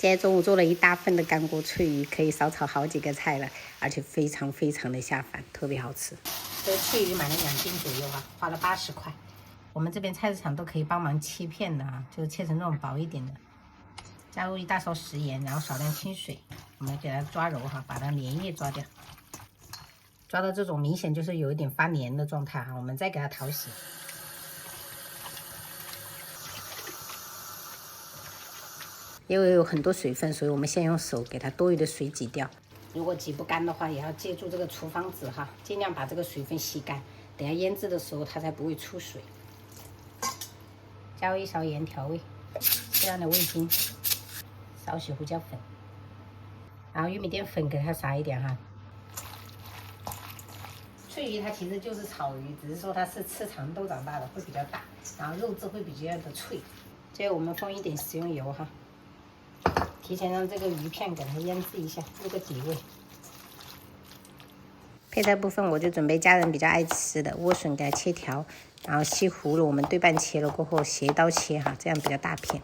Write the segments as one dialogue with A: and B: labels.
A: 現在中午做了一大份的干锅脆鱼，可以少炒好几個菜了，而且非常非常的下飯，特別好吃。這個脆魚買了2斤左右啊，花了80塊。我們這邊菜市場都可以幫忙切片的啊，就是切成那種薄一點的。加入1大勺食鹽，然後少量清水，我們給它抓揉哈，把它粘液抓掉。抓到這種明顯就是有一點發黏的狀態哈，我們再給它淘洗。因為有很多水分，所以我們先用手給它多餘的水擠掉。如果擠不乾的話，也要借助這個廚房紙哈，盡量把這個水分吸乾，等下醃制的時候它才不會出水。加入1勺鹽調味，適量的味精，少許胡椒粉，然後玉米澱粉給它撒一點哈。脆魚它其實就是草魚，只是說它是吃長豆長大的，會比較大，然後肉質會比較的脆。接着我們放一點食用油哈。提前讓這個魚片給它醃制一下，入個底味。配菜部分我就準備家人比較愛吃的萵筍，給它切條，然後西葫蘆我們對半切了過後斜刀切哈，這樣比較大片。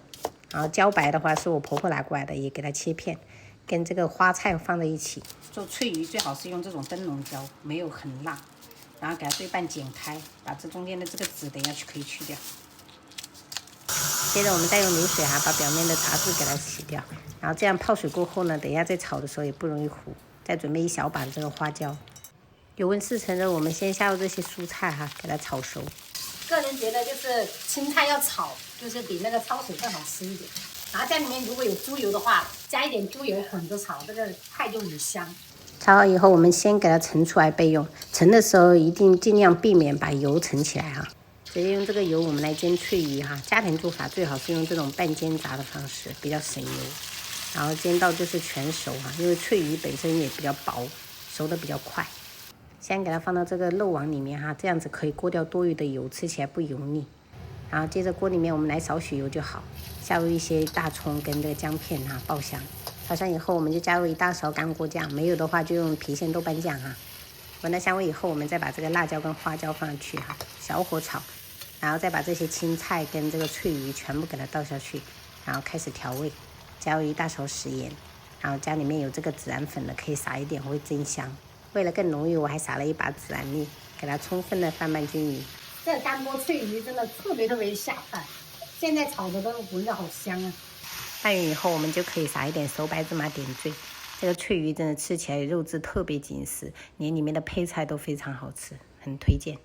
A: 然後茭白的話是我婆婆拿過來的，也給它切片，跟這個花菜放在一起。做脆魚最好是用這種燈籠椒，沒有很辣，然後給它對半剪開，把這中間的這個籽等下去可以去掉。接着我們再用流水哈，把表面的雜質給它洗掉，然後這樣泡水過後呢，等一下再炒的時候也不容易糊。再準備1小把的這個花椒，油溫4成熱，我們先下入這些蔬菜哈，給它炒熟。個人覺得就是青菜要炒，就是比那個焯水更好吃一點。然後家裡面如果有豬油的話，加一點豬油混着炒，這個菜就很香。炒好以後，我們先給它盛出來備用。盛的時候一定盡量避免把油盛起來哈。直接用這個油我們來煎脆魚哈，家庭做法最好是用這種半煎炸的方式，比較省油，然後煎到就是全熟哈，因為脆魚本身也比較薄，熟的比較快。先給它放到這個漏网裡面哈，這樣子可以過掉多餘的油，吃起來不油膩。然後接着鍋裡面我們來少許油就好，下入一些大蔥跟這個薑片哈，爆香。炒香以後我們就加入1大勺乾鍋醬，沒有的話就用郫縣豆瓣醬哈。聞到香味以後，我們再把這個辣椒跟花椒放上去哈，小火炒。然後再把這些青菜跟這個脆魚全部給它倒下去，然後開始調味，加入1大勺食鹽，然後家裡面有這個孜然粉的可以撒一點，會增香。為了更濃郁，我還撒了1把孜然粒，給它充分的拌拌均勻。這個乾鍋脆魚真的特別下飯，現在炒的都聞着好香啊！拌勻以後，我們就可以撒一點熟白芝麻點綴。這個脆魚真的吃起來肉質特別緊實，連裡面的配菜都非常好吃，很推薦。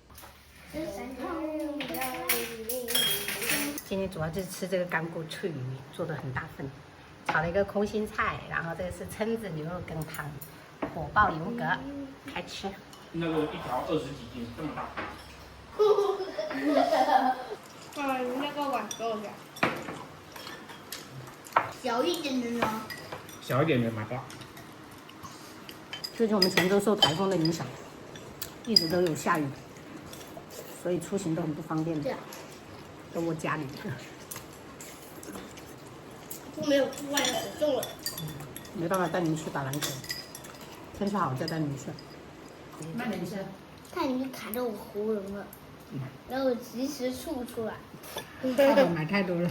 A: 今天主要就是吃這個乾鍋脆魚，做的很大份，炒了一個空心菜，然後這個是蛏子牛肉羹湯，火爆油蛤，開吃。
B: 那個1條20幾斤，這麼大。
C: 那個碗夠了。小一點的呢？
B: 小一點的買不到。
A: 最近我們泉州受颱風的影響，一直都有下雨，所以出行都很不方便的。跟我家裡，
C: 都沒有出外很重了。
A: 沒辦法帶你們去打籃球，天气好再帶你們去。慢點吃。
C: 太里面卡着我喉嚨了，然後我及时吐出来。
A: 买太多了。